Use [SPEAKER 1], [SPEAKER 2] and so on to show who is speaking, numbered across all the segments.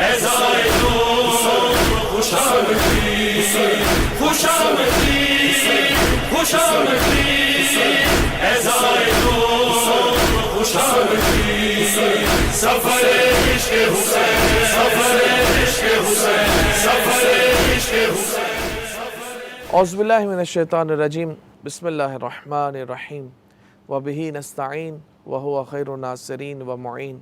[SPEAKER 1] اے زائروں خوش آمدید، خوش آمدید، خوش آمدید، اے زائروں خوش آمدید، سفر عشق حسین، سفر عشق حسین، سفر عشق حسین۔
[SPEAKER 2] اعوذ باللہ من الشیطان الرجیم، بسم اللہ الرحمن الرحیم، وبہ نستعین وہو خیر الناصرین ومعین،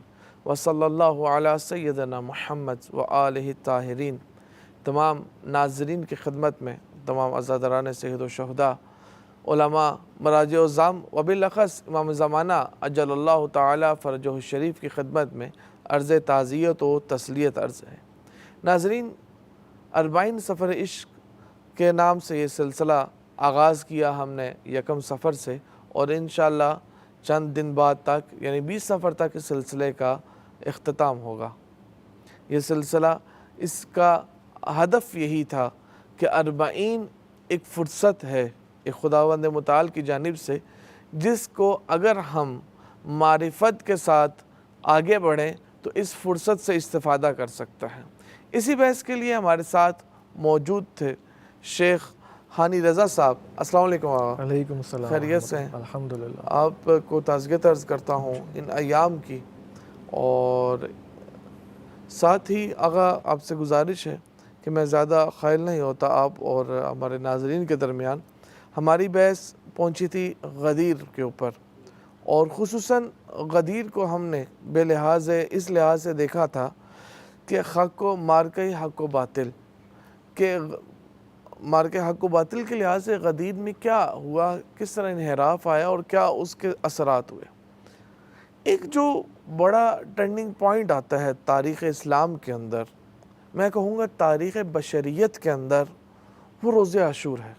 [SPEAKER 2] وصلی اللہ علی سیدنا محمد وآلہ الطاہرین۔ تمام ناظرین کی خدمت میں، تمام عزاداران سید الشہداء، علماء، مراجع عظام و بالاخص امام زمانہ اجل اللہ تعالی فرجہ الشریف کی خدمت میں عرض تعزیت و تسلیت عرض ہے۔ ناظرین، 40 سفر عشق کے نام سے یہ سلسلہ آغاز کیا ہم نے 1 صفر سے، اور انشاءاللہ چند دن بعد تک یعنی 20 صفر تک اس سلسلے کا اختتام ہوگا۔ یہ سلسلہ، اس کا ہدف یہی تھا کہ 40 ایک فرصت ہے ایک خداوند متعال کی جانب سے، جس کو اگر ہم معرفت کے ساتھ آگے بڑھیں تو اس فرصت سے استفادہ کر سکتا ہے۔ اسی بحث کے لیے ہمارے ساتھ موجود تھے شیخ ہانی رضا صاحب۔ السلام علیکم آقا۔
[SPEAKER 3] علیکم السلام،
[SPEAKER 2] خیریت سے؟
[SPEAKER 3] الحمدللہ۔
[SPEAKER 2] آپ کو تعزیت عرض کرتا ہوں ان ایام کی، اور ساتھ ہی آقا آپ سے گزارش ہے کہ میں زیادہ خائل نہیں ہوتا آپ اور ہمارے ناظرین کے درمیان۔ ہماری بحث پہنچی تھی غدیر کے اوپر، اور خصوصاً غدیر کو ہم نے بے لحاظ اس لحاظ سے دیکھا تھا کہ حق و مارکہ حق و باطل کہ مارکہ حق و باطل کے لحاظ سے غدیر میں کیا ہوا، کس طرح انحراف آیا اور کیا اس کے اثرات ہوئے۔ ایک جو بڑا ٹرننگ پوائنٹ آتا ہے تاریخ اسلام کے اندر، میں کہوں گا تاریخ بشریت کے اندر، وہ روز عاشور ہے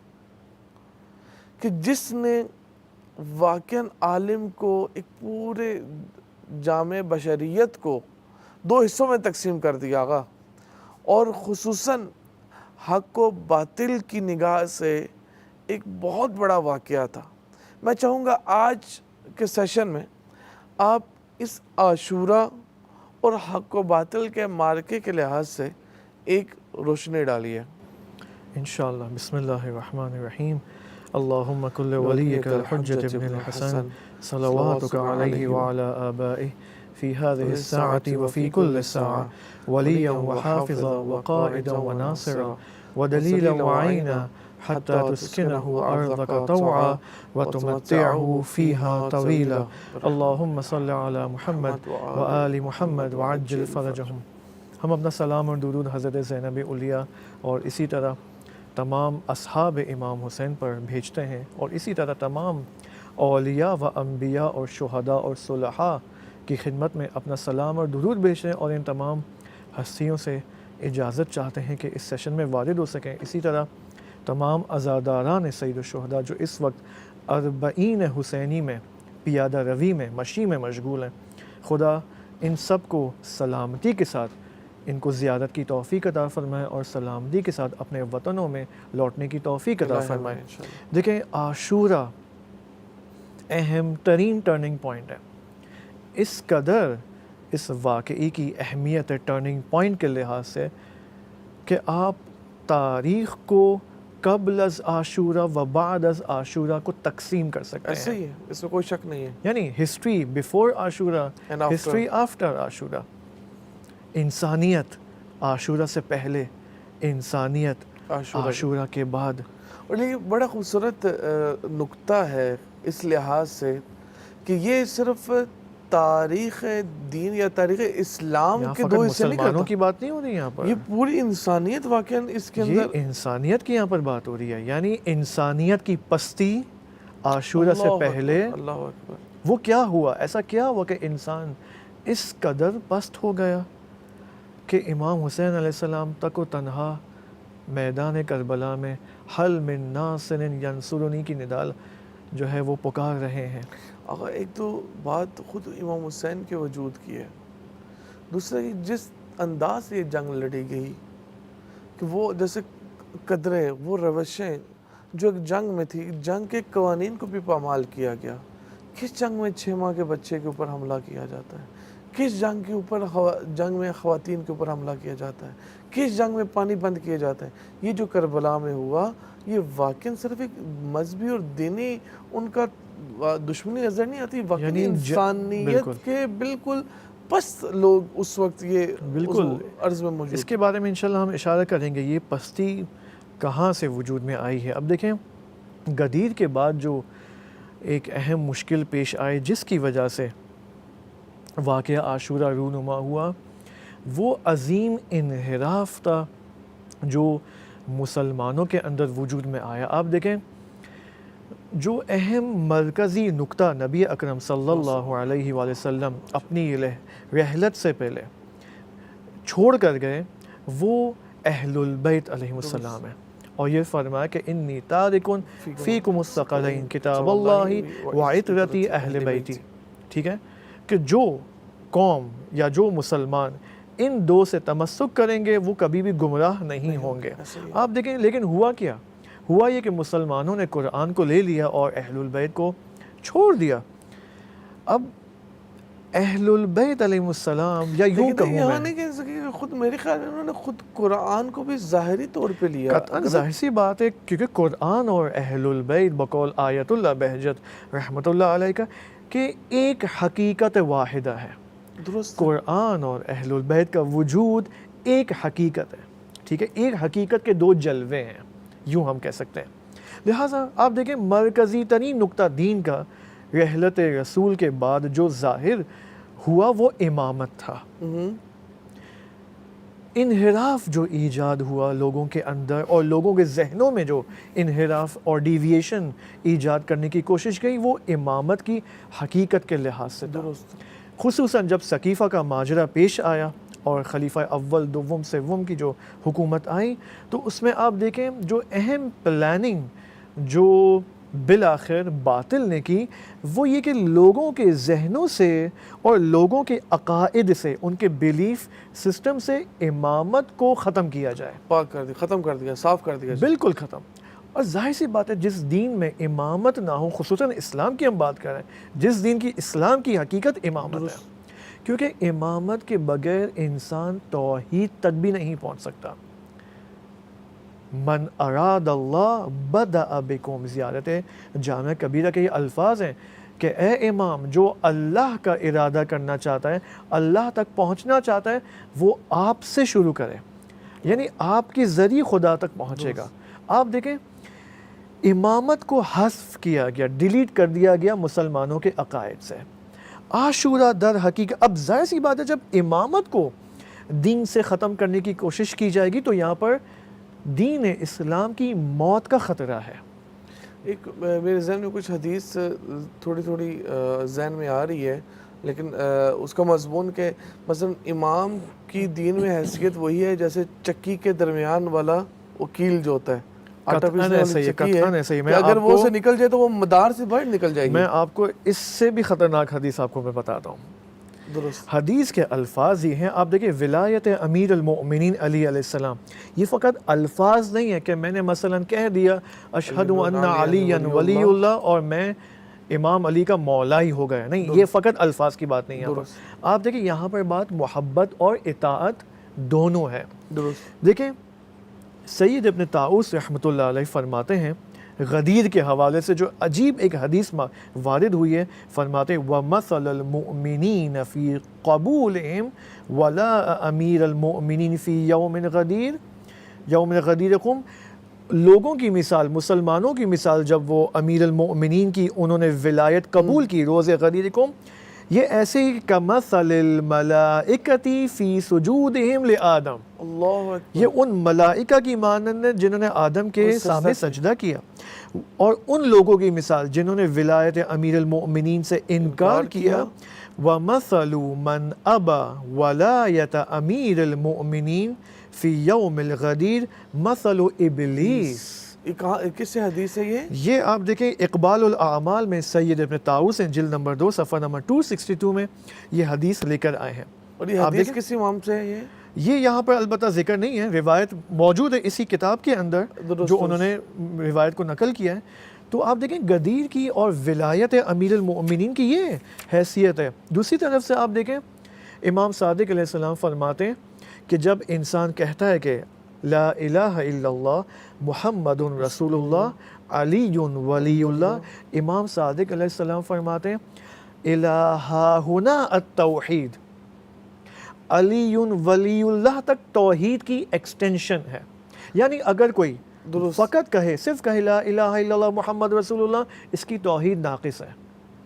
[SPEAKER 2] کہ جس نے واقعاً عالم کو، ایک پورے جامع بشریت کو 2 حصوں میں تقسیم کر دیا گا، اور خصوصاً حق و باطل کی نگاہ سے ایک بہت بڑا واقعہ تھا۔ میں چاہوں گا آج کے سیشن میں آپ اس عاشورہ اور حق و باطل کے مارکے کے لحاظ سے ایک روشنی ڈالیے۔
[SPEAKER 3] انشاءاللہ۔ بسم اللہ الرحمن الرحیم۔ اللہم کل ولیک الحجۃ ابن الحسن صلواتک علیہ وعلی آبائہ فی هذه الساعة وفی کل ساعة ولیا وحافظا وقائدا وناصرا ودلیلا وعینا حتى تسکنه ارضک طوعا وتمتعه فیها طویلا۔ اللہم صل علی محمد وآل محمد وعجل فرجہم۔ ہم اپنا سلام اور درود حضرت زینب اولیاء اور اسی طرح تمام اصحاب امام حسین پر بھیجتے ہیں، اور اسی طرح تمام اولیاء و انبیاء اور شہداء اور صلحاء کی خدمت میں اپنا سلام اور درود بھیجتے ہیں، اور ان تمام ہستیوں سے اجازت چاہتے ہیں کہ اس سیشن میں وارد ہو سکیں۔ اسی طرح تمام عزاداران سید الشہداء جو اس وقت 40 حسینی میں پیادہ روی میں، مشی میں مشغول ہیں، خدا ان سب کو سلامتی کے ساتھ ان کو زیارت کی توفیق عطا فرمائے، اور سلامتی کے ساتھ اپنے وطنوں میں لوٹنے کی توفیق عطا فرمائے۔ دیکھیں، عاشورہ اہم ترین ٹرننگ پوائنٹ ہے۔ اس قدر اس واقعی کی اہمیت ہے ٹرننگ پوائنٹ کے لحاظ سے کہ آپ تاریخ کو قبل از عاشورہ و بعد از عاشورہ کو تقسیم کر سکتے ہیں۔
[SPEAKER 2] ایسے ہی ہے، اس میں کوئی شک نہیں ہے۔
[SPEAKER 3] یعنی ہسٹری بیفور عاشورہ، ہسٹری آفٹر عاشورہ، انسانیت عاشورہ سے پہلے، انسانیت عاشورہ کے بعد۔
[SPEAKER 2] اور یہ بڑا خوبصورت نکتہ ہے اس لحاظ سے کہ یہ صرف تاریخ دین یا تاریخ اسلام کے 2 حصے نہیں
[SPEAKER 3] مسلمانوں کی بات نہیں ہو رہی یہاں پر،
[SPEAKER 2] یہ پوری انسانیت واقعاً اس کے اندر،
[SPEAKER 3] یہ انسانیت کی یہاں پر بات ہو رہی ہے۔ یعنی انسانیت کی پستی عاشورہ سے پہلے،
[SPEAKER 2] اللہ اکبر،
[SPEAKER 3] وہ کیا ہوا، ایسا کیا ہوا کہ انسان اس قدر پست ہو گیا کہ امام حسین علیہ السلام تک و تنہا میدان کربلا میں حل من ناصر ینصرنی کی ندال جو ہے وہ پکار رہے ہیں۔
[SPEAKER 2] آقا ایک تو بات خود امام حسین کے وجود کی ہے، دوسرا کہ جس انداز سے یہ جنگ لڑی گئی، کہ وہ جیسے قدریں، وہ روشیں جو ایک جنگ میں تھی، جنگ کے قوانین کو بھی پامال کیا گیا۔ کس جنگ میں 6 ماہ کے بچے کے اوپر حملہ کیا جاتا ہے؟ کس جنگ کے اوپر جنگ میں خواتین کے اوپر حملہ کیا جاتا ہے, کس جنگ میں پانی بند کیا جاتا ہے. یہ جو کربلا میں ہوا یہ واقعاً صرف ایک مذہبی اور دینی ان کا دشمنی نظر نہیں آتی, واقعی
[SPEAKER 3] یعنی
[SPEAKER 2] انسانیت کے بالکل پست لوگ اس وقت یہ
[SPEAKER 3] بالکل
[SPEAKER 2] عرض میں موجود.
[SPEAKER 3] اس کے بارے میں انشاءاللہ ہم اشارہ کریں گے یہ پستی کہاں سے وجود میں آئی ہے. اب دیکھیں غدیر کے بعد جو ایک اہم مشکل پیش آئے جس کی وجہ سے واقعہ عاشورہ رونما ہوا, وہ عظیم انحراف تھا جو مسلمانوں کے اندر وجود میں آیا. آپ دیکھیں جو اہم مرکزی نقطہ نبی اکرم صلی اللہ علیہ وآلہ وسلم اپنی رحلت سے پہلے چھوڑ کر گئے وہ اہل البیت علیہ السلام ہے, اور یہ فرمایا کہ انی تارکن فیکم الثقلین کتاب اللہ وعطرتی اہل بیتی. ٹھیک ہے کہ جو قوم یا جو مسلمان ان دو سے تمسک کریں گے وہ کبھی بھی گمراہ نہیں ہوں گے. آپ دیکھیں لیکن ہوا کیا, ہوا یہ کہ مسلمانوں نے قرآن کو لے لیا اور اہل البیت کو چھوڑ دیا. اب اہل البیت علیہ السلام یا یوں کہوں
[SPEAKER 2] یہاں
[SPEAKER 3] میں
[SPEAKER 2] نہیں کہہ سکے کہ خود میرے خیال میں انہوں نے خود قرآن کو بھی ظاہری طور پہ لیا.
[SPEAKER 3] قطعاً ظاہر سی بات ہے کیونکہ قرآن اور اہل البیت بقول آیت اللہ بہجت رحمۃ اللہ علیہ کا کہ ایک حقیقت واحدہ ہے.
[SPEAKER 2] درست
[SPEAKER 3] قرآن اور اہل البیت کا وجود ایک حقیقت ہے. ٹھیک ہے, ایک حقیقت کے دو جلوے ہیں یوں ہم کہہ سکتے ہیں. لہٰذا آپ دیکھیں مرکزی ترین نقطہ دین کا رحلت رسول کے بعد جو ظاہر ہوا وہ امامت تھا. انحراف جو ایجاد ہوا لوگوں کے اندر اور لوگوں کے ذہنوں میں جو انحراف اور ڈیویشن ایجاد کرنے کی کوشش کی وہ امامت کی حقیقت کے لحاظ سے تھا. خصوصاً جب ثقیفہ کا ماجرا پیش آیا اور خلیفہ اول دوم سوم کی جو حکومت آئی تو اس میں آپ دیکھیں جو اہم پلاننگ جو بالآخر باطل نے کی وہ یہ کہ لوگوں کے ذہنوں سے اور لوگوں کے عقائد سے ان کے بیلیف سسٹم سے امامت کو ختم کیا جائے.
[SPEAKER 2] پاک کر دیا, ختم کر دیا, صاف کر دیا.
[SPEAKER 3] بالکل ختم. اور ظاہر سی بات ہے جس دین میں امامت نہ ہو, خصوصاً اسلام کی ہم بات کر رہے ہیں, جس دین کی اسلام کی حقیقت امامت ہے, کیونکہ امامت کے بغیر انسان توحید تک بھی نہیں پہنچ سکتا. من اراد اللہ بدأ بکم, زیارت جامع کبیرہ کے یہ الفاظ ہیں کہ اے امام جو اللہ کا ارادہ کرنا چاہتا ہے, اللہ تک پہنچنا چاہتا ہے, وہ آپ سے شروع کرے, یعنی آپ کے ذریعے خدا تک پہنچے گا. آپ دیکھیں امامت کو حذف کیا گیا, ڈیلیٹ کر دیا گیا مسلمانوں کے عقائد سے. عاشورہ در حقیقت, اب ظاہر سی بات ہے جب امامت کو دین سے ختم کرنے کی کوشش کی جائے گی تو یہاں پر دین اسلام کی موت کا خطرہ ہے.
[SPEAKER 2] ایک میرے ذہن میں کچھ حدیث تھوڑی تھوڑی ذہن میں آ رہی ہے لیکن اس کا مضمون کہ مثلا امام کی دین میں حیثیت وہی ہے جیسے چکی کے درمیان والا وہ کیل جو ہوتا ہے, آٹا پیسنے والی چکی ہے, کہ اگر وہ سے نکل جائے تو وہ مدار سے باہر نکل جائے گی.
[SPEAKER 3] میں آپ کو اس سے بھی خطرناک حدیث آپ کو میں بتاتا ہوں.
[SPEAKER 2] درست.
[SPEAKER 3] حدیث کے الفاظ یہ ہیں, آپ دیکھیں ولایت امیر المؤمنین علی علیہ السلام, یہ فقط الفاظ نہیں ہے کہ میں نے مثلا کہہ دیا اشہد ان علی ولی اللہ اور میں امام علی کا مولا ہی ہو گیا, نہیں, یہ فقط الفاظ کی بات نہیں ہے. آپ دیکھیں یہاں پر بات محبت اور اطاعت دونوں ہے. دیکھیں سید ابن طاؤس رحمۃ اللہ علیہ فرماتے ہیں غدیر کے حوالے سے جو عجیب ایک حدیث وارد ہوئی ہے, فرماتے وَمَثَلَ الْمُؤْمِنِينَ فِي قَبُولِهِمْ وَلَا أَمِيرَ الْمُؤْمِنِينَ فِي يَوْمٍ غَدِيرِكُمْ, لوگوں کی مثال, مسلمانوں کی مثال جب وہ امیر المؤمنین کی انہوں نے ولایت قبول کی روز غدیرکم, یہ ایسے ہی کمثل الملائکۃ فی سجودہم لآدم, یہ ان ملائکہ کی مانند ہے جنہوں نے آدم کے سامنے سجدہ کیا, اور ان لوگوں کی مثال جنہوں نے ولایت امیر المؤمنین سے انکار کیا. وَمَثَلُ مَنْ أَبَى وَلَایَةَ أَمِيرِ الْمُؤْمِنِينَ فِي يَوْمِ الْغَدِيرِ مَثَلُ إِبْلِيسَ.
[SPEAKER 2] کس سے حدیث ہے
[SPEAKER 3] یہ آپ دیکھیں اقبال الاعمال میں سید ابن طاؤس ہیں, جلد نمبر 2 صفحہ نمبر 262 میں یہ حدیث لے کر آئے ہیں.
[SPEAKER 2] اور یہ حدیث کس امام سے ہے؟
[SPEAKER 3] یہ یہاں پر البتہ ذکر نہیں ہے, روایت موجود ہے اسی کتاب کے اندر جو انہوں نے روایت کو نقل کیا ہے. تو آپ دیکھیں غدیر کی اور ولایت امیر المؤمنین کی یہ حیثیت ہے. دوسری طرف سے آپ دیکھیں امام صادق علیہ السلام فرماتے ہیں کہ جب انسان کہتا ہے کہ لا الہ الا اللہ محمد رسول اللہ علی ولی اللہ، امام صادق علیہ السلام فرماتے ہیں الہا ہنا التوحید، علی ولی اللہ تک توحید کی ایکسٹینشن ہے. یعنی اگر کوئی فقط کہے، صرف کہے لا الہ الا اللہ محمد رسول اللہ، اس کی توحید ناقص ہے،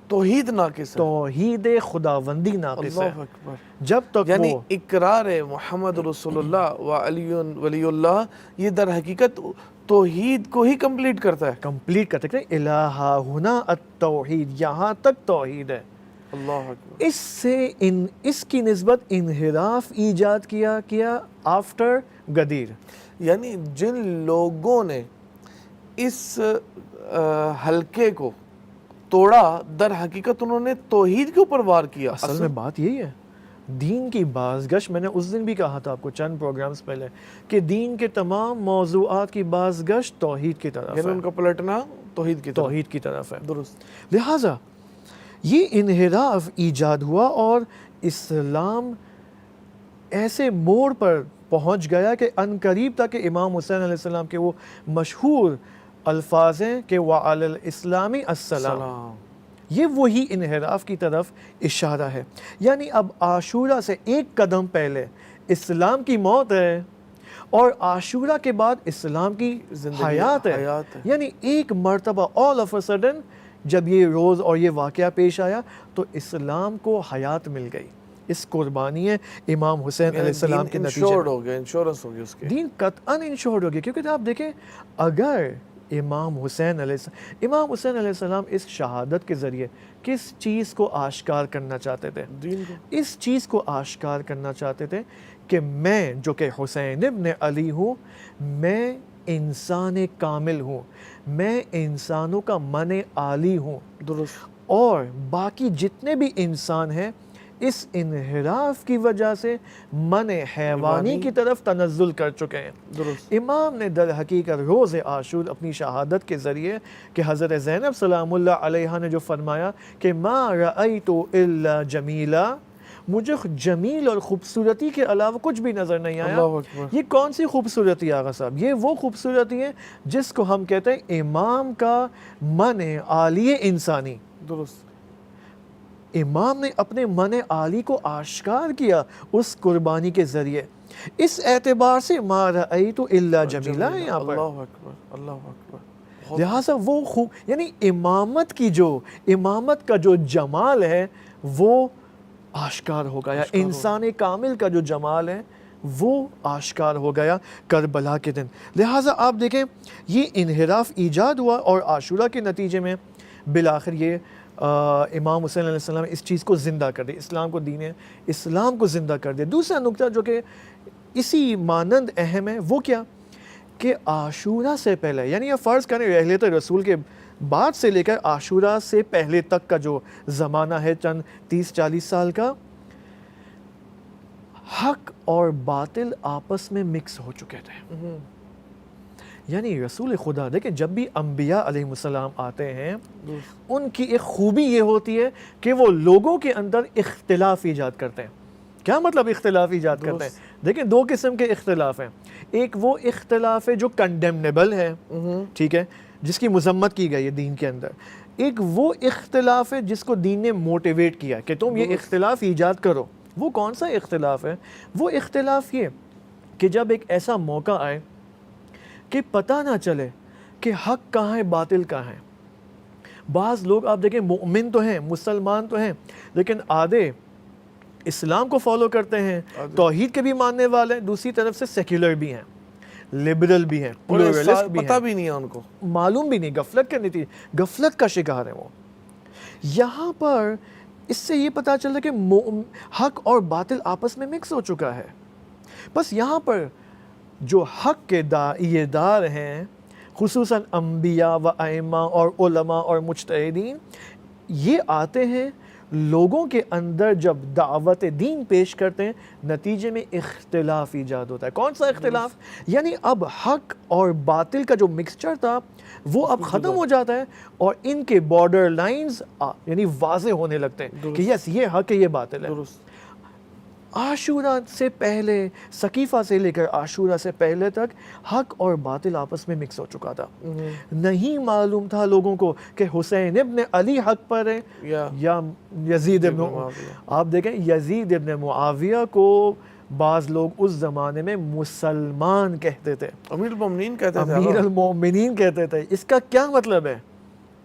[SPEAKER 2] توحید ناقص ہے،
[SPEAKER 3] توحید خداوندی ناقص ہے.
[SPEAKER 2] اللہ اکبر.
[SPEAKER 3] جب تک
[SPEAKER 2] یعنی
[SPEAKER 3] وہ
[SPEAKER 2] اقرار محمد رسول اللہ و علی ولی اللہ یہ در حقیقت توحید کو ہی کمپلیٹ کرتا ہے.
[SPEAKER 3] کمپلیٹ کرتے ہیں الہا ہنا التوحید، یہاں تک توحید ہے.
[SPEAKER 2] اللہ اکبر.
[SPEAKER 3] اس سے اس کی نسبت انحراف ایجاد کیا آفٹر غدیر.
[SPEAKER 2] یعنی جن لوگوں نے اس حلقے کو توڑا در حقیقت انہوں نے توحید کے اوپر وار کیا.
[SPEAKER 3] اصل میں بات یہی ہے، دین کی بازگشت، میں نے اس دن بھی کہا تھا آپ کو چند پروگرامز پہلے کہ دین کے تمام موضوعات کی بازگشت توحید کی طرف
[SPEAKER 2] یعنی
[SPEAKER 3] ہے،
[SPEAKER 2] ان کا پلٹنا توحید کی
[SPEAKER 3] طرف ہے.
[SPEAKER 2] درست.
[SPEAKER 3] لہٰذا یہ انحراف ایجاد ہوا اور اسلام ایسے موڑ پر پہنچ گیا کہ عنقریب تک امام حسین علیہ السلام کے وہ مشہور الفاظ ہیں کہ وَعَلَى الْإِسْلَامِ السلام، یہ وہی انحراف کی طرف اشارہ ہے. یعنی اب عاشورہ سے ایک قدم پہلے اسلام کی موت ہے اور عاشورہ کے بعد اسلام کی حیات ہے. یعنی ایک مرتبہ all of a sudden جب یہ روز اور یہ واقعہ پیش آیا تو اسلام کو حیات مل گئی. اس قربانی امام حسین علیہ السلام کے نتیجے میں
[SPEAKER 2] انشورنس ہو گیا اس کے.
[SPEAKER 3] دین قطعاً انشورڈ ہو گیا. کیونکہ آپ دیکھیں اگر امام حسین علیہ السلام اس شہادت کے ذریعے کس چیز کو آشکار کرنا چاہتے تھے؟
[SPEAKER 2] دین کو.
[SPEAKER 3] اس چیز کو آشکار کرنا چاہتے تھے کہ میں جو کہ حسین ابن علی ہوں، میں انسان کامل ہوں، میں انسانوں کا من عالی ہوں.
[SPEAKER 2] درست.
[SPEAKER 3] اور باقی جتنے بھی انسان ہیں اس انحراف کی وجہ سے من حیوانی کی طرف تنزل کر چکے ہیں.
[SPEAKER 2] درست.
[SPEAKER 3] امام نے در حقیقت روز عاشور اپنی شہادت کے ذریعے کہ حضرت زینب سلام اللہ علیہا نے جو فرمایا کہ ما رأیت الا جمیلا، مجھے جمیل اور خوبصورتی کے علاوہ کچھ بھی نظر نہیں آیا.
[SPEAKER 2] اللہ اکبر.
[SPEAKER 3] یہ کون سی خوبصورتی آغا صاحب؟ یہ وہ خوبصورتی ہے جس کو ہم کہتے ہیں امام کا من عالی انسانی.
[SPEAKER 2] درست.
[SPEAKER 3] امام نے اپنے من عالی کو آشکار کیا اس قربانی کے ذریعے. اس اعتبار سے ما رأیت الا جمیلا ہے یہاں پر.
[SPEAKER 2] اللہ اکبر. اللہ اکبر.
[SPEAKER 3] لہٰذا وہ یعنی امامت کا جو جمال ہے وہ آشکار ہو گیا. انسان کامل کا جو جمال ہے وہ آشکار ہو گیا کربلا کے دن. لہٰذا آپ دیکھیں یہ انحراف ایجاد ہوا اور عاشورہ کے نتیجے میں بالآخر یہ امام حسین علیہ السلام اس چیز کو زندہ کر دے، اسلام کو دین اسلام کو زندہ کر دے. دوسرا نقطہ جو کہ اسی مانند اہم ہے وہ کیا کہ عاشورہ سے پہلے، یعنی یہ فرض کریں رحلت رسول کے بعد سے لے کر عاشورہ سے پہلے تک کا جو زمانہ ہے چند 30-40 سال کا، حق اور باطل آپس میں مکس ہو چکے تھے. یعنی رسول خدا دیکھیں جب بھی انبیاء علیہ السلام آتے ہیں ان کی ایک خوبی یہ ہوتی ہے کہ وہ لوگوں کے اندر اختلاف ایجاد کرتے ہیں. کیا مطلب اختلاف ایجاد کرتے ہیں؟ دیکھیں دو قسم کے اختلاف ہیں. ایک وہ اختلاف ہے جو کنڈیمنیبل ہے، ٹھیک ہے، جس کی مذمت کی گئی ہے دین کے اندر. ایک وہ اختلاف ہے جس کو دین نے موٹیویٹ کیا کہ تم یہ اختلاف ایجاد کرو. وہ کون سا اختلاف ہے؟ وہ اختلاف یہ کہ جب ایک ایسا موقع آئے کہ پتہ نہ چلے کہ حق کہاں ہے باطل کہاں ہے. بعض لوگ آپ دیکھیں مومن تو ہیں، مسلمان تو ہیں، لیکن آدھے اسلام کو فالو کرتے ہیں، توحید کے بھی ماننے والے ہیں، دوسری طرف سے سیکولر بھی ہیں، لبرل بھی ہیں، پلورلسٹ بھی ہیں،
[SPEAKER 2] پتہ بھی نہیں ہے ان کو،
[SPEAKER 3] معلوم بھی نہیں، غفلت کے نتیجے غفلت کا شکار ہیں وہ. یہاں پر اس سے یہ پتہ چلتا ہے کہ حق اور باطل آپس میں مکس ہو چکا ہے. بس یہاں پر جو حق کے داعیے دار ہیں خصوصاً انبیاء و ائمہ اور علماء اور مجتہدین، یہ آتے ہیں لوگوں کے اندر جب دعوت دین پیش کرتے ہیں، نتیجے میں اختلاف ایجاد ہوتا ہے. کون سا اختلاف؟ یعنی اب حق اور باطل کا جو مکسچر تھا وہ اب ختم ہو جاتا ہے اور ان کے بارڈر لائنز یعنی واضح ہونے لگتے ہیں کہ یس یہ حق ہے یہ باطل ہے. عاشورہ سے پہلے، ثقیفہ سے لے کر عاشورہ سے پہلے تک حق اور باطل آپس میں مکس ہو چکا تھا. نہیں معلوم تھا لوگوں کو کہ حسین ابن علی حق پر ہے یا یزید ابن معاویہ. آپ دیکھیں یزید ابن معاویہ کو بعض لوگ اس زمانے میں مسلمان کہتے تھے،
[SPEAKER 2] امیر المومنین کہتے تھے.
[SPEAKER 3] امیر المومنین کہتے تھے. اس کا کیا مطلب ہے؟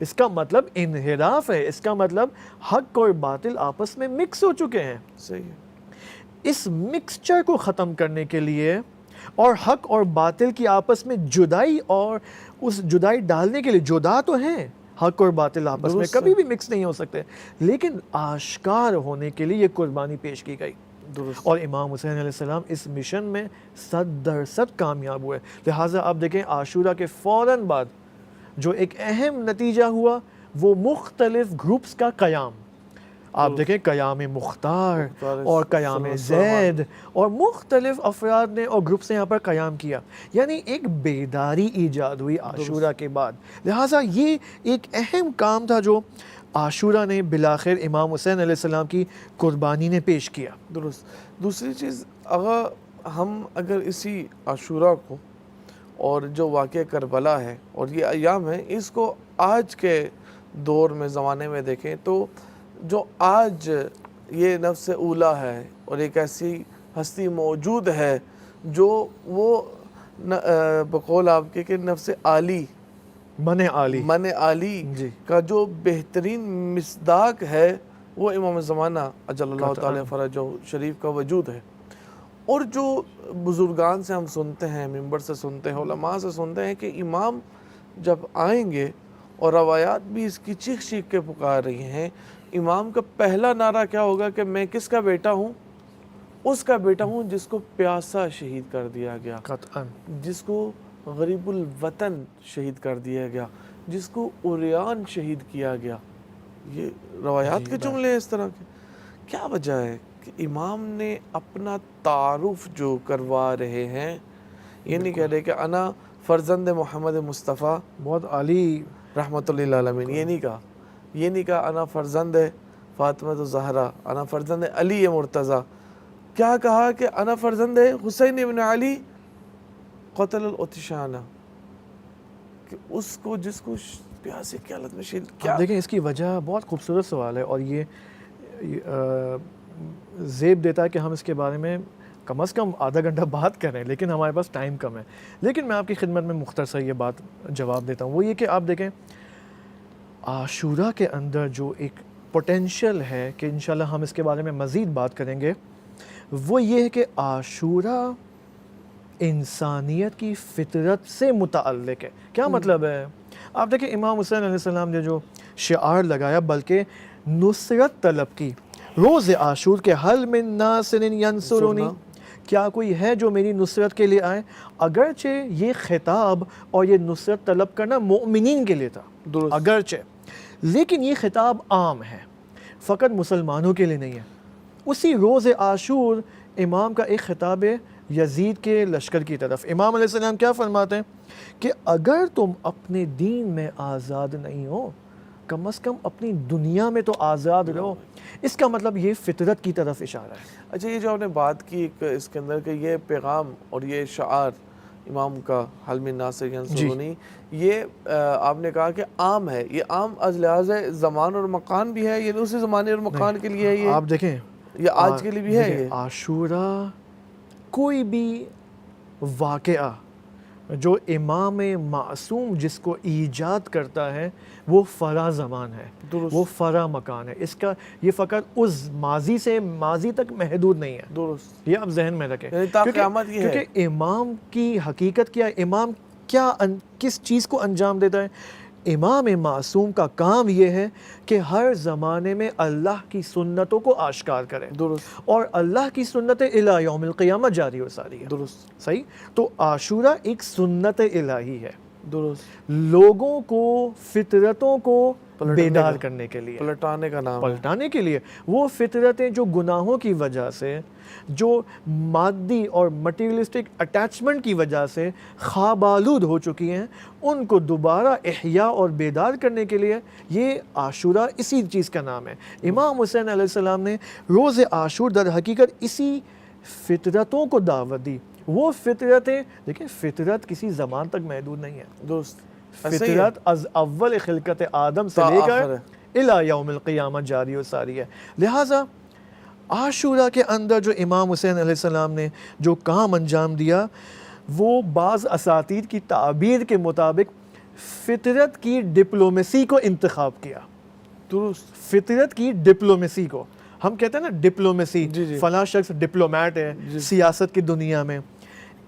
[SPEAKER 3] اس کا مطلب انحراف ہے. اس کا مطلب حق اور باطل آپس میں مکس ہو چکے ہیں.
[SPEAKER 2] صحیح ہے.
[SPEAKER 3] اس مکسچر کو ختم کرنے کے لیے اور حق اور باطل کی آپس میں جدائی اور اس جدائی ڈالنے کے لیے، جدا تو ہیں حق اور باطل آپس میں، کبھی بھی مکس نہیں ہو سکتے، لیکن آشکار ہونے کے لیے یہ قربانی پیش کی گئی. اور امام حسین علیہ السلام اس مشن میں 100% کامیاب ہوئے. لہٰذا آپ دیکھیں عاشورہ کے فوراً بعد جو ایک اہم نتیجہ ہوا وہ مختلف گروپس کا قیام. آپ دیکھیں قیام مختار اور قیام زید اور مختلف افراد نے اور گروپس نے یہاں پر قیام کیا. یعنی ایک بیداری ایجاد ہوئی عاشورہ کے بعد. لہٰذا یہ ایک اہم کام تھا جو عاشورہ نے بالآخر امام حسین علیہ السلام کی قربانی نے پیش کیا.
[SPEAKER 2] درست. دوسری چیز ہم اگر اسی عاشورہ کو اور جو واقعہ کربلا ہے اور یہ ایام ہے، اس کو آج کے دور میں زمانے میں دیکھیں تو جو آج یہ نفس اولا ہے اور ایک ایسی ہستی موجود ہے جو وہ بقول آپ کے کہ نفس عالی، من عالی
[SPEAKER 3] جی.
[SPEAKER 2] کا جو بہترین مصداق ہے وہ امام زمانہ اجل اللہ تعالی فرجہ شریف کا وجود ہے. اور جو بزرگان سے ہم سنتے ہیں، منبر سے سنتے ہیں، علماء سے سنتے ہیں کہ امام جب آئیں گے، اور روایات بھی اس کی چیخ چیخ کے پکار رہی ہیں، امام کا پہلا نعرہ کیا ہوگا کہ میں کس کا بیٹا ہوں؟ اس کا بیٹا ہوں جس کو پیاسا شہید کر دیا گیا،
[SPEAKER 3] قطعاً
[SPEAKER 2] جس کو غریب الوطن شہید کر دیا گیا، جس کو عریان شہید کیا گیا. یہ روایات کے جملے اس طرح کے. کیا وجہ ہے کہ امام نے اپنا تعارف جو کروا رہے ہیں، یہ نہیں کہہ رہے کہ انا فرزند محمد مصطفیٰ
[SPEAKER 3] بہت عالی
[SPEAKER 2] رحمۃ اللہ علیہ، یہ نہیں کہا انا فرزند فاطمہ الزہرا، انا فرزند علی مرتضیٰ. کیا کہا کہ انا فرزند حسین ابن علی قتل الاتشانہ، کہ اس کو جس کو پیاسے کی حالت میں شہید کیا.
[SPEAKER 3] دیکھیں اس کی وجہ بہت خوبصورت سوال ہے اور یہ زیب دیتا ہے کہ ہم اس کے بارے میں کم از کم آدھا گھنٹہ بات کریں، لیکن ہمارے پاس ٹائم کم ہے. لیکن میں آپ کی خدمت میں مختصر یہ بات جواب دیتا ہوں. وہ یہ کہ آپ دیکھیں عاشورہ کے اندر جو ایک پوٹینشیل ہے کہ انشاءاللہ ہم اس کے بارے میں مزید بات کریں گے، وہ یہ ہے کہ عاشورہ انسانیت کی فطرت سے متعلق ہے. کیا مطلب ہے؟ آپ دیکھیں امام حسین علیہ السلام نے جو شعار لگایا، بلکہ نصرت طلب کی، روز عاشور کے حل من ناصر ینصرنی، کیا کوئی ہے جو میری نصرت کے لیے آئے؟ اگرچہ یہ خطاب اور یہ نصرت طلب کرنا مومنین کے لیے تھا، اگرچہ، لیکن یہ خطاب عام ہے، فقط مسلمانوں کے لیے نہیں ہے. اسی روز عاشور امام کا ایک خطاب ہے یزید کے لشکر کی طرف. امام علیہ السلام کیا فرماتے ہیں کہ اگر تم اپنے دین میں آزاد نہیں ہو، کم از کم اپنی دنیا میں تو آزاد رہو. اس کا مطلب یہ فطرت کی طرف اشارہ ہے.
[SPEAKER 2] اچھا، یہ جو آپ نے بات کی اس کے اندر کہ یہ پیغام اور یہ شعار امام کا حل من ناصر ینصرنی، یہ آپ نے کہا کہ عام ہے. یہ عام از لحاظ زمان اور مکان بھی ہے، یہ اسی زمانے اور مکان کے لیے ہے؟ یہ
[SPEAKER 3] آپ دیکھیں
[SPEAKER 2] یہ آج کے لیے بھی ہے. یہ
[SPEAKER 3] عاشورہ کوئی بھی واقعہ جو امام معصوم جس کو ایجاد کرتا ہے وہ فرا زمان ہے، وہ فرا مکان ہے. اس کا یہ فقط اس ماضی سے ماضی تک محدود نہیں ہے.
[SPEAKER 2] درست.
[SPEAKER 3] یہ آپ ذہن میں رکھیں،
[SPEAKER 2] یعنی تا قیامت یہ ہے.
[SPEAKER 3] کیونکہ امام کی حقیقت کیا ہے، امام کیا کس چیز کو انجام دیتا ہے؟ امام معصوم کا کام یہ ہے کہ ہر زمانے میں اللہ کی سنتوں کو آشکار کرے.
[SPEAKER 2] درست.
[SPEAKER 3] اور اللہ کی سنت الی یوم القیامت جاری و ساری ہے.
[SPEAKER 2] درست.
[SPEAKER 3] صحیح. تو عاشورہ ایک سنت الہی ہے.
[SPEAKER 2] درست
[SPEAKER 3] لوگوں کو فطرتوں کو بیدار کرنے کے لیے،
[SPEAKER 2] پلٹانے کا نام ہے۔
[SPEAKER 3] پلٹانے کے لیے۔ وہ فطرتیں جو گناہوں کی وجہ سے، جو مادی اور مٹیریلسٹک اٹیچمنٹ کی وجہ سے خواب آلود ہو چکی ہیں، ان کو دوبارہ احیاء اور بیدار کرنے کے لیے یہ عاشورہ اسی چیز کا نام ہے۔ امام حسین علیہ السلام نے روز عاشور در حقیقت اسی فطرتوں کو دعوت دی۔ وہ فطرتیں، دیکھیں فطرت کسی زمان تک محدود نہیں ہے،
[SPEAKER 2] درست ایسے ہی ہے۔
[SPEAKER 3] فطرت از اول خلقت آدم سے
[SPEAKER 2] تا
[SPEAKER 3] لے
[SPEAKER 2] آخر
[SPEAKER 3] کر
[SPEAKER 2] ہے۔
[SPEAKER 3] الی یوم القیامت جاری و ساری ہے۔ لہٰذا عاشورہ کے اندر جو امام حسین علیہ السلام نے جو کام انجام دیا، وہ بعض اساتید کی تعبیر کے مطابق فطرت کی ڈپلومیسی کو انتخاب کیا۔
[SPEAKER 2] درست
[SPEAKER 3] فطرت کی ڈپلومیسی کو، ہم کہتے ہیں نا ڈپلومیسی،
[SPEAKER 2] جی جی۔
[SPEAKER 3] فلاں شخص ڈپلومیٹ ہے سیاست کی دنیا میں۔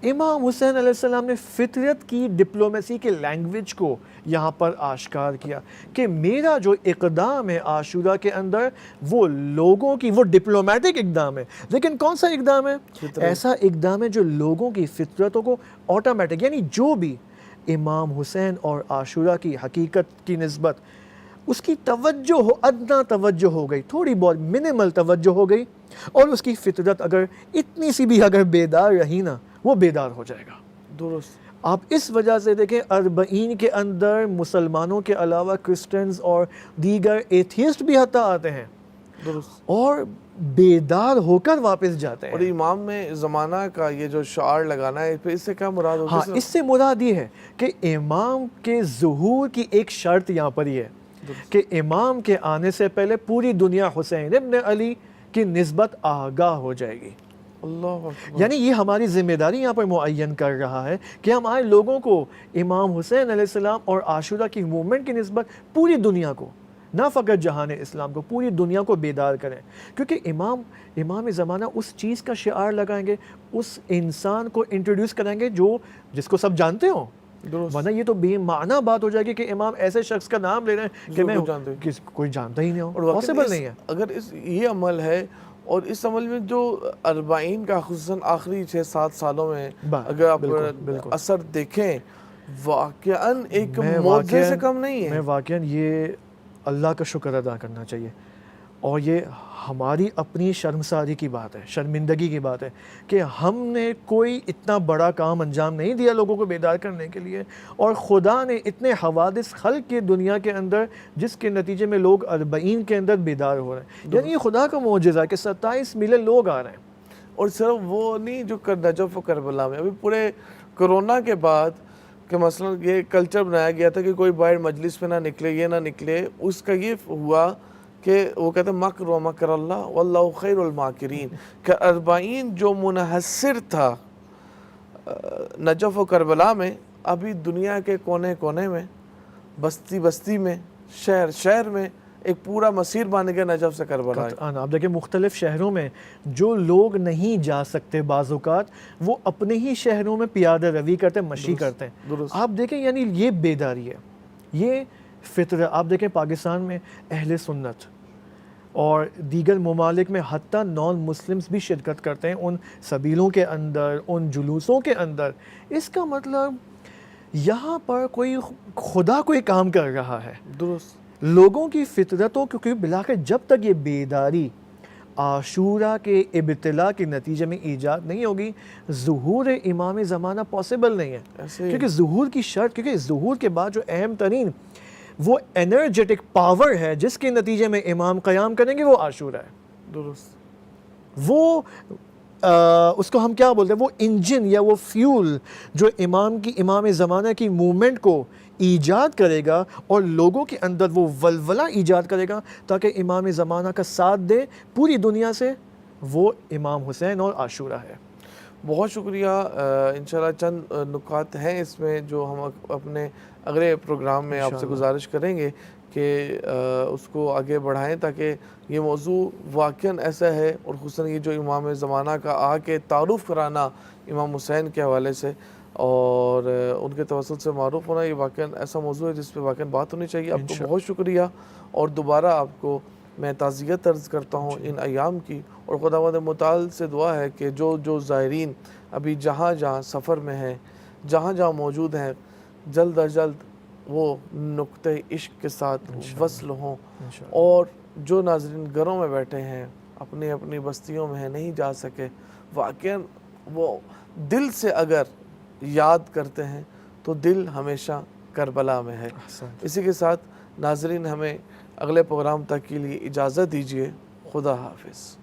[SPEAKER 3] امام حسین علیہ السلام نے فطرت کی ڈپلومیسی کے لینگویج کو یہاں پر آشکار کیا کہ میرا جو اقدام ہے عاشورہ کے اندر، وہ لوگوں کی، وہ ڈپلومیٹک اقدام ہے، لیکن کون سا اقدام ہے؟ ایسا اقدام ہے جو لوگوں کی فطرتوں کو آٹومیٹک، یعنی جو بھی امام حسین اور عاشورہ کی حقیقت کی نسبت اس کی توجہ ہو، ادنا توجہ ہو گئی، تھوڑی بہت منیمل توجہ ہو گئی، اور اس کی فطرت اگر اتنی سی بھی اگر بیدار رہی نا، وہ بیدار ہو جائے گا۔
[SPEAKER 2] درست
[SPEAKER 3] آپ اس وجہ سے دیکھیں اربعین کے اندر مسلمانوں کے علاوہ کرسچنز اور دیگر ایتھیسٹ بھی حتیٰ آتے ہیں
[SPEAKER 2] درست۔
[SPEAKER 3] اور بیدار ہو کر واپس جاتے
[SPEAKER 2] اور
[SPEAKER 3] ہیں۔
[SPEAKER 2] امام میں زمانہ کا یہ جو شعار لگانا ہے، پھر اس سے کیا مراد ہوگی؟
[SPEAKER 3] ہاں، اس سے مراد یہ ہے کہ امام کے ظہور کی ایک شرط یہاں پر یہ ہے کہ امام کے آنے سے پہلے پوری دنیا حسین ابن علی کی نسبت آگاہ ہو جائے گی۔
[SPEAKER 2] اللہ اکبر۔
[SPEAKER 3] یعنی یہ ہماری ذمہ داری یہاں پر معین کر رہا ہے کہ ہم آئے لوگوں کو امام حسین علیہ السلام اور عاشورہ کی موومنٹ کی نسبت پوری دنیا کو، نہ فقط جہان اسلام کو، پوری دنیا کو بیدار کریں، کیونکہ امام زمانہ اس چیز کا شعار لگائیں گے، اس انسان کو انٹروڈیوس کریں گے جس کو سب جانتے ہوں،
[SPEAKER 2] درست۔
[SPEAKER 3] ورنہ یہ تو بے معنی بات ہو جائے گی کہ امام ایسے شخص کا نام لے رہے ہیں کہ میں کوئی جانتا ہی نہیں ہوں،
[SPEAKER 2] اور
[SPEAKER 3] پاسبل نہیں ہے۔
[SPEAKER 2] اگر یہ عمل ہے، اور اس عمل میں جو اربعین کا خصوصاً آخری 6-7 سالوں میں اگر آپ اثر دیکھیں، واقعاً ایک معجزے سے کم نہیں ہے۔
[SPEAKER 3] میں واقعاً یہ اللہ کا شکر ادا کرنا چاہیے، اور یہ ہماری اپنی شرمساری کی بات ہے، شرمندگی کی بات ہے کہ ہم نے کوئی اتنا بڑا کام انجام نہیں دیا لوگوں کو بیدار کرنے کے لیے، اور خدا نے اتنے حوادث خلق کی دنیا کے اندر جس کے نتیجے میں لوگ اربعین کے اندر بیدار ہو رہے ہیں۔ یعنی یہ خدا کا معجزہ ہے کہ 27 ملین لوگ آ رہے ہیں۔
[SPEAKER 2] اور صرف وہ نہیں جو نجف و کربلا میں، ابھی پورے کرونا کے بعد کہ مثلا یہ کلچر بنایا گیا تھا کہ کوئی باہر مجلس میں نہ نکلے، یہ نہ نکلے، اس کا یہ ہوا کہ وہ کہتے ہیں مکر و مکر اللہ واللہ خیر الماکرین، کہ اربعین جو منحصر تھا نجف و کربلا میں، ابھی دنیا کے کونے کونے میں، بستی بستی میں، شہر شہر میں ایک پورا مسیر بن گیا نجف سے کربلا۔
[SPEAKER 3] آپ دیکھیں مختلف شہروں میں جو لوگ نہیں جا سکتے بعض اوقات، وہ اپنے ہی شہروں میں پیادہ روی کرتے ہیں، مشی کرتے ہیں۔ آپ دیکھیں یعنی یہ بیداری ہے، یہ فطرت۔ آپ دیکھیں پاکستان میں اہل سنت اور دیگر ممالک میں حتیٰ نان مسلمز بھی شرکت کرتے ہیں ان سبیلوں کے اندر، ان جلوسوں کے اندر۔ اس کا مطلب یہاں پر کوئی خدا کوئی کام کر رہا ہے،
[SPEAKER 2] درست۔
[SPEAKER 3] لوگوں کی فطرتوں، کیونکہ بلاخر جب تک یہ بیداری عاشورہ کے ابتلا کے نتیجے میں ایجاد نہیں ہوگی، ظہور امام زمانہ پاسبل نہیں ہے۔ کیونکہ ظہور کی شرط، کیونکہ ظہور کے بعد جو اہم ترین وہ انرجیٹک پاور ہے جس کے نتیجے میں امام قیام کریں گے، وہ عاشورہ ہے۔
[SPEAKER 2] درست۔
[SPEAKER 3] وہ اس کو ہم کیا بولتے ہیں، وہ انجن یا وہ فیول جو امام زمانہ کی موومنٹ کو ایجاد کرے گا اور لوگوں کے اندر وہ ولولہ ایجاد کرے گا تاکہ امام زمانہ کا ساتھ دے پوری دنیا سے، وہ امام حسین اور عاشورہ ہے۔
[SPEAKER 2] بہت شکریہ۔ انشاءاللہ چند نکات ہیں اس میں جو ہم اپنے اگلے پروگرام میں آپ سے گزارش کریں گے کہ اس کو آگے بڑھائیں تاکہ یہ موضوع واقعاً ایسا ہے، اور خصوصاً یہ جو امام زمانہ کا آ کے تعارف کرانا امام حسین کے حوالے سے اور ان کے توسل سے معروف ہونا، یہ واقعاً ایسا موضوع ہے جس پہ واقعاً بات ہونی چاہیے۔ آپ کو بہت شکریہ، اور دوبارہ آپ کو میں تعزیت عرض کرتا ہوں ان ایام کی، اور خداوند متعال سے دعا ہے کہ جو زائرین ابھی جہاں جہاں سفر میں ہیں، جہاں جہاں موجود ہیں، جلد از جلد وہ نقطۂ عشق کے ساتھ وصل ہوں،
[SPEAKER 3] انشاءاللہ۔
[SPEAKER 2] اور جو ناظرین گھروں میں بیٹھے ہیں، اپنی اپنی بستیوں میں ہیں، نہیں جا سکے، واقعاً وہ دل سے اگر یاد کرتے ہیں تو دل ہمیشہ کربلا میں ہے۔
[SPEAKER 3] احسنت۔
[SPEAKER 2] اسی کے ساتھ ناظرین ہمیں اگلے پروگرام تک کے لیے اجازت دیجیے۔ خدا حافظ۔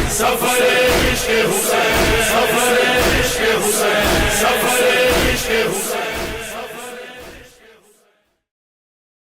[SPEAKER 1] سفر عشق حسین، سفر عشق حسین۔